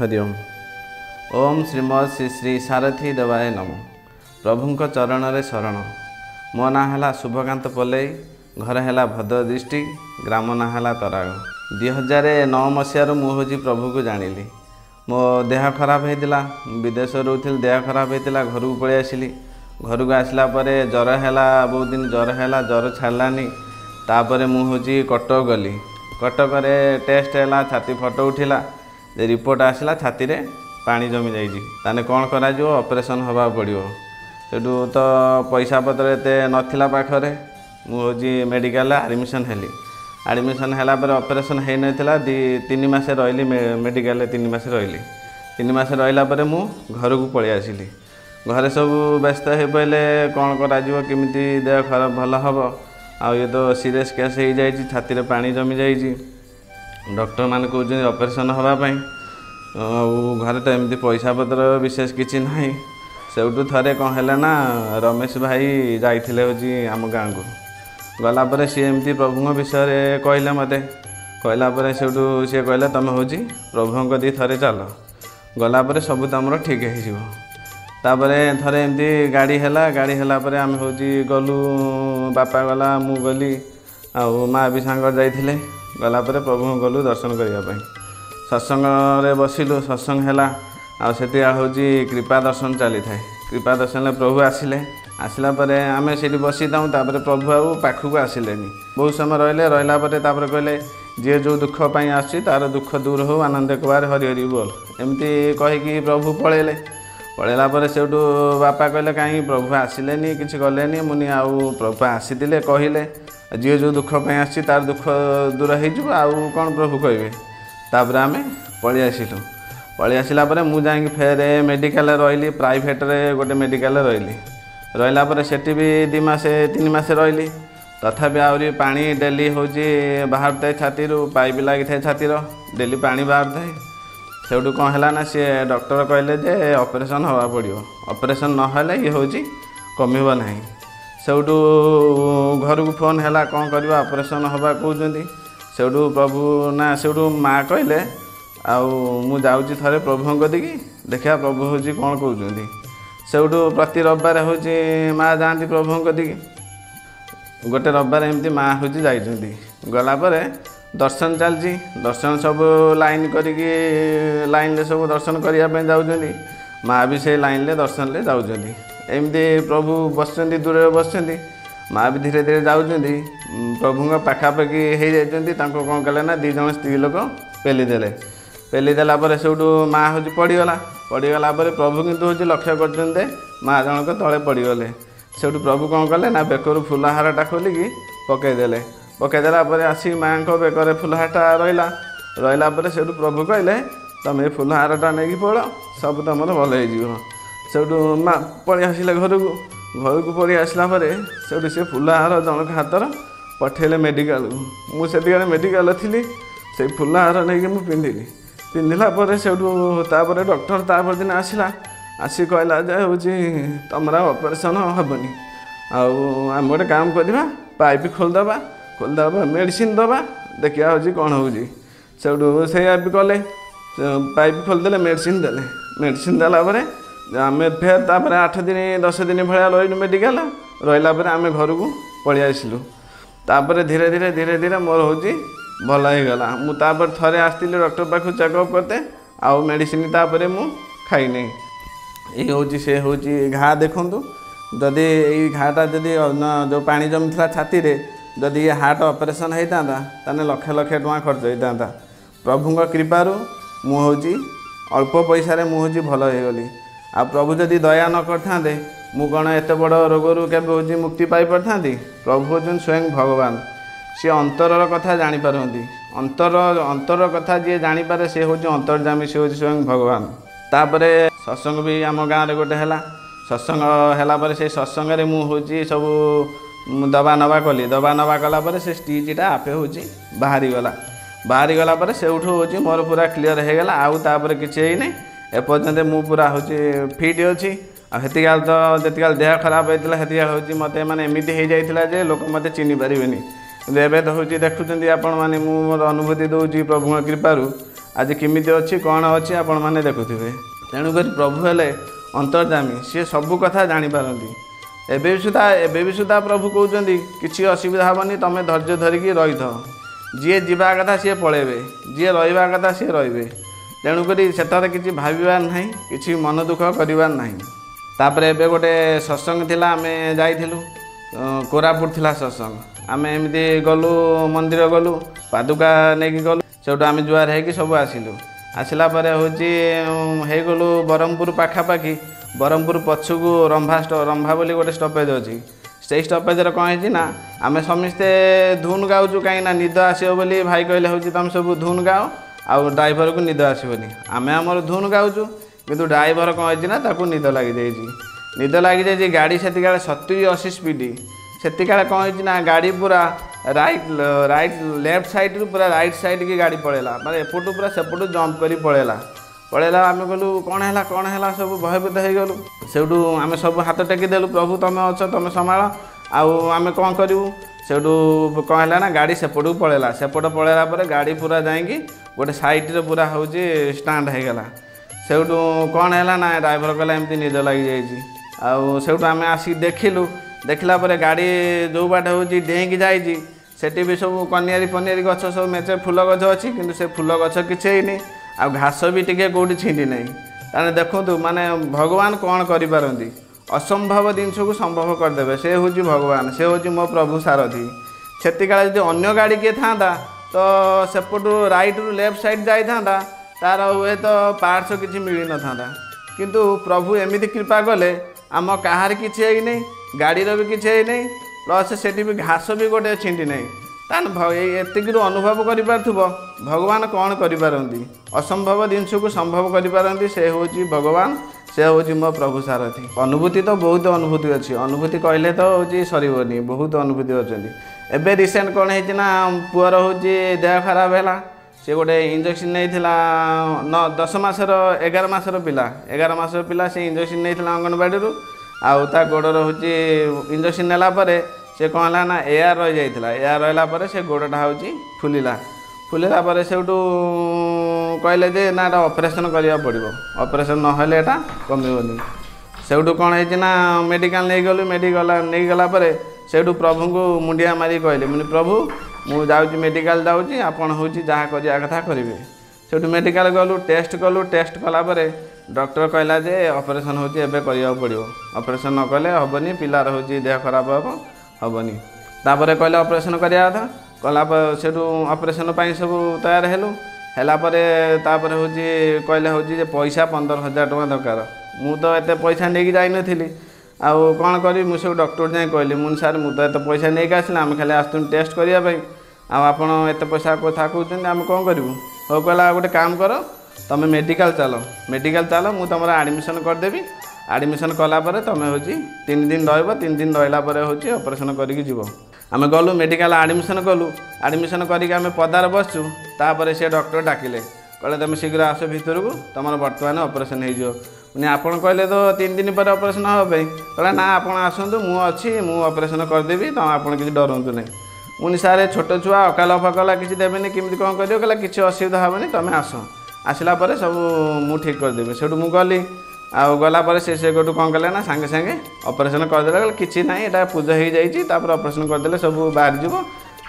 हरि ओम। ओम श्रीमद श्री श्री सारथी देवाय नमो। प्रभुंक चरण रे शरण। मो ना है शुभकांत पल्लई, घर है भद्र डिस्ट्रिक्ट, ग्राम ना है तराग। 2009 मसीह मुझे प्रभु को जानिली। मो देह खराब होता, विदेश रोली, देह खराब होता, घर को पलि आसिली। घर को आसला ज्वर है, बहुत दिन ज्वर है, ज्वर छाड़लानी। तापर मुझे कटक गली। कटक टेस्ट है, छाती फटो उठिला, रिपोर्ट आसला छाती रे पानी जमी जाइए। कौन करा ऑपरेशन हवा पड़ो। सेठू तो पैसा पत्र एते नथिला पाखरे, मुझे मेडिकल एडमिशन हेली। एडमिशन है ऑपरेशन हो ना 3 मास रही मेडिकल 3 मास रही। 3 मास रहा मु घर को पलि आसिली। घरे सब व्यस्त हो पड़े, कौन करमती देह खराब भल हम। ये तो सीरीयस केस हो जाए, छाती रे पानी जमी जाइए। डॉक्टर मान कहते ऑपरेशन हवापाई। घर तो एमती पैसा पत्र विशेष किसी ना। सेठू थे कौन है ना, रमेश भाई जाइए हूँ आम गाँव को। गलापर सी एमती प्रभु विषय कहले मत। कहलापर सेठू सी कहले तुम हूँ प्रभु दी थे चल। गलापर सब तुम ठीक होपर थे एमती गाड़ी है। गाड़ी है आम हूँ गलु, बापा गला, मु गली, आ माँ भी सांग जाइए। गलापर प्रभु गलु दर्शन करने। सत्संग बसिलु, सत्संग है आती हूँ कृपा दर्शन चली थाए। कृपा दर्शन प्रभु आसिले। आसला आम से बसी था। प्रभु आउ पाखक आसिले। बहुत समय रहा कहले जी जो दुख पाई आर दुख दूर हो, आनंद कुमार हरि हरि बोल एमती कहीकि प्रभु पलैले। पलैला सेठू बापा कहले कहीं प्रभु आसिले कि गले। मुनि आउ प्रभु आसी कहले जी जो दुख पाई आर दुख दूर हो, आउ कौन प्रभु कहे। तापर आम पलि आसिलु। पलि आसला मुझे फेर मेडिकल रही, प्राइवेट रे गोटे मेडिकल रही। रहा सेठी भी 2 मास 3 मास रही। तथापि आहरी पानी डेली हूँ बाहर थाए छाती, पाइप लगी थाए छातीर, डेली पानी बाहर थाए। सेठू कौन है ना, सी डॉक्टर कहले जे ऑपरेशन हवा पड़ो। ऑपरेशन नहले ये हूँ कमिब ना। सेठू घर को फोन है कौन करवा ऑपरेशन हवा कहते। सेठू प्रभु ना सेठू माँ कहले आउ जाऊँगी थे प्रभु कदिकी देखा प्रभु हूँ कौन कहते। सेठू प्रति रविवार हूँ माँ जाती प्रभु कदिकी। गोटे रविवार एमती माँ हूँ जाइए। गलापर दर्शन चलती। दर्शन सब लाइन करिकी लाइन सब दर्शन करने जाऊँगी। माँ भी से लाइन ले दर्शन ले जाऊँगी। एमती प्रभु बस दूर बस, माँ भी धीरे धीरे जाऊँगी। प्रभु पाखापाखि हो जाती। कौन कले ना 2 जन स्त्री लोक पेलीदे। पेलीदेला सेठू माँ हूँ पड़गला। पड़गला प्रभु कितु हूँ लक्ष्य कर माँ जनक तले पड़गले। सेठू प्रभु कौन कले ना बेकर फुलहारटा खोलिकी पकईदे। पकईदेला आसिक माँ को बेकर फुलहारटा रहा। सेठू प्रभु कहले तुम ये फुलहारटा नहीं पड़, सब तुम भल हो। सेठू माँ पलि आसिले घर को पलि आसला सेठू से फुलहार जनक हाथर पठेले मेडिकल को। मुझे मेडिकल थी, से फुलहार नहीं मुझे पिंधिली। पिंधिला सेठू डॉक्टर तापर दिन आसला। आसी कहला जे हूँ तुमरा ऑपरेशन हेनी, आम गोटे काम करवा, पाइप खोलदे मेडिसिन दबा, देखा हूँ कौन हूँ। सेठू से भी कले, पाइप खोलदे मेडिसिन देले। मेडिसिन देला आम फेर तापर 8 दिन 10 दिन भाया रही मेडिकल। रहा आम घर को पलि आसिलु। तापर धीरे धीरे धीरे धीरे मोर हूँ भल होगला। मुझे थे आसती डॉक्टर पाख चेकअप करते, आउ मेडिसिन तापर मु खाई। ये हूँ से हूँ घा देखूँ। जदि ये घाटा जदि जो पानी जमी था छाती रे, जदि ये हार्ट ऑपरेशन होता ताने लक्ष लक्ष टଙ୍କା खर्च होता। प्रभु कृपारू मु हूँ अल्प पैसा मुझे भल होगली। आ प्रभु जदि दया न करते मु कौन एत बड़ रोगरू के मुक्ति पाई पारि। प्रभु हूँ स्वयं भगवान। सी अंतर कथा जानीपारती। अंतर कथा जी जानीपे सी हूँ अंतर्जामी, सी हूँ स्वयं भगवान। तापर सत्संग भी आम गाँव में गोटे है। सत्संग है से सत्संग मुझे सब दबा नवा कली। दबा नवा कलापर से स्टिचटा आपे हूँ बाहरी गला से हूँ मोर पूरा क्लीयर होगला। आउ तापर किसी नहीं एपर्यंत मु पूरा हूँ फिट अच्छी। आतीकाल तो जीकाल देह खराब होता है हूँ मत मैंने एमती हो जाता है लोक मत चिन्ह पारे। एवं तो हूँ देखुं आपण मैंने मोर अनुभूति दूसरी प्रभु कृपारू आज केमिति अच्छी कौन अच्छी आपण मैंने देखुवे। तेणुक प्रभु हेले अंतर्जामी, सी सबू कथा जापारती। एबे भी सुधा प्रभु कहते किसी असुविधा हेनी, तुम धैर्य धरिकी रही था। जी जीवा कथा सी पलैबे, जी रहा कथा सी रे। तेणुक सेठार किसी भावार ना, कि मन दुख करार ना। तापर एबे गोटे सत्संग थिला, आमे जाइथिलु, कोरापुट थिला सत्संग। आमे एमती गलु, मंदिर गलु, पादुका नहीं गलु, सेठू आमे जुआर है सब आसिलु। आसला हूँ गलु ब्रह्मपुर पाखापाखि, ब्रह्मपुर पछकू रंभा बोली गोटे स्टपेज अच्छी। से स्टपेज कौन है आम समस्ते धुन गाऊँ, कहीं निद आसो बोली भाई कहले हूँ तुम सब धुन गाओ, आउ ड्राइवर को निद आसोनी। आम आमर धुन गाऊँ, किंतु ड्राइवर कौन है निद लगी जाइए। निद लगी जाइए, गाड़ी से 70-80 स्पीड। से कौन है गाड़ी पूरा राइट लेफ्ट साइड रू पूरा राइट साइड की गाड़ी पड़ेला, माने एपटू पूरा सेपटू जंप करी पड़ेला। आम गलु कौन है सब भयभीत हो गलु। सेठू आम सब हाथ टेकी देलु, प्रभु तुम अच्छ, तुम संभाल, आम कौन करूँ। सेठू कौन है ना गाड़ी सेपटू पड़ेला, सेपट पड़ेला पर गाड़ी पूरा जाइकी गोटे साइड्रे पूरा हूँ स्टाण्ड होगला। सेठू कौन है ना ड्राइवर कहला एमती निद लगी जाइए। सेठू आम आसिक देखिलु, देखला पर गाड़ी जो बाट हूँ डेईकी जाइए, सेठी भी सब कनियारी पनियारी गछ सब मेचे फूल गछ अच्छी, किंतु से फूल गछ किसी है आ घास भी टिके कौटी छिंडी नहीं। ताने देखु माने भगवान कौन करिपारंती, असंभव जिनस को संभव करदे। से हूँ भगवान, से हूँ मो प्रभु सारथी। से जो अन्य गाड़ी किए था तो सेपटू राइट रू लेफ्ट साइड जाई था, तार हुए तो पार्ट्स किसी मिल न था। किंतु प्रभु एमती कृपा कले, आम कहार किसी है नहीं, गाड़ीर भी किसी है नहीं, प्लस से भी घास भी गोटे छिंडी नहीं। एतिकू अनुभव कर भगवान कौन करिपारंती, असंभव जिनस को संभव करिपारंती। से हूँ भगवान, से हूँ मो प्रभु सारथी। अनुभूति तो बहुत अनुभूति अच्छी, अनुभूति कहले तो हूँ सरबनी, बहुत अनुभूति अच्छी। एबे रिसेंट कौन है पुअर हूँ देह खराब है, सी गोटे इंजेक्शन नहीं 10 मासर 11 मासर पिला, 11 मासर पिला से इंजेक्शन नहीं अंगनवाड़ी आ गोड़र हूँ इंजेक्शन नेला से कौन है ना एयर रही जाइए। एयर रहा से गोड़टा हूँ फुलिला पर से कहले जे ना ऑपरेशन करिया पड़ो, ऑपरेशन नहले एटा कमिबनी। सेठू कौन है ना मेडिकल नहीं गलु, मेडिकल नहीं गला सेठू प्रभु को मुंडिया मारी कहले, मुझे प्रभु मु जाऊँ मेडिकल जाऊँगी, आपड़ हूँ जहाँ करिया कथा करेंगे। सेठू मेडिकल गलु, टेस्ट कलु, टेस्ट कलापर डॉक्टर कहला जे ऑपरेशन हूँ एबे करिया पड़ो, ऑपरेशन न कले हेनी, पिलार हूँ देह खराब हेनी। तापर कहले ऑपरेशन करिया कथा कला सेठू ऑपरेशन पाई सब तैयार हेलु हेलापर हूँ कहले हूँ जे पैसा 15,000 टଙ୍କା दरकार। मु तो एत पैसा नहीं जाई नथिली, आउ कौन करी मुझे सब डॉक्टर जाए कहली, मुझे सार मुझे एत पैसा नहीं आसला, आम खाली आसुन टेस्ट करने, आप एत पैसा कथा कहते आम कौन करूँ। हो कहला गोटे काम कर, तुम मेडिकल चल, मुझे तुम आडमिशन करदेवी। आडमिशन कलापर तुम हूँ 3 दिन रहा, 3 दिन रहा हूँ ऑपरेशन करके जीव। आम गलु मेडिकल आडमिशन कलु, आडमिशन करके आम पदार बसचु। तापर से डॉक्टर डाकिले, कहले तुम शीघ्र आस भितर को, तुम बर्तमान ऑपरेशन हो। आपड़ कहले तो 3 दिन पर ऑपरेशन हाँपे, कहला ना आप आसतु मुझे मु ऑपरेशन करदेवी, तुम आप किसी डरतु नहीं। मुझे सारे छोट छुआ अकाल फकाला किसी देवेनि, केमी कौन कर कहला किसी असुविधा हेनी, तुम आस, आसला सब मु ठीक करदेवी। सेठू मु गली आउ गलापर से गोटू कौन कले ना सांगे सांगे ऑपरेशन करदे, कहले किसी ना यहाँ पूजा हो जाइए, ऑपरेशन करदे सब बाहर जीव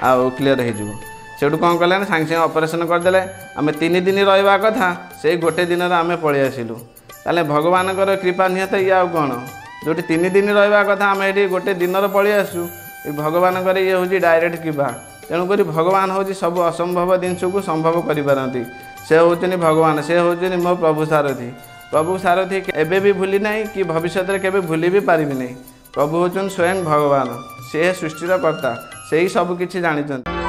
आउ क्लीयर हो। सेठू कौन कले ना सांगे सांगे ऑपरेशन करदे। आम 3 दिन रहा कथा, से गोटे दिन आम पलि आसिलु। ताले भगवान कृपा निहत ये आउ कौन, जो 3 दिन रहा कथा आम ये गोटे दिन पलि आसु, भगवान ये हूँ डायरेक्ट कृपा। तेणुक भगवान हूँ सब असंभव जिनस को संभव करिपारंती। से हूँ भगवान, से हूँ मो प्रभु सारथी। प्रभु सारथी एबे भी भूली नहीं कि भविष्य में केबे भूली भी पारिबी नहीं। प्रभु हूँ स्वयं भगवान, से सृष्टिर कर्ता, से ही सब किछि जानिछन्ति।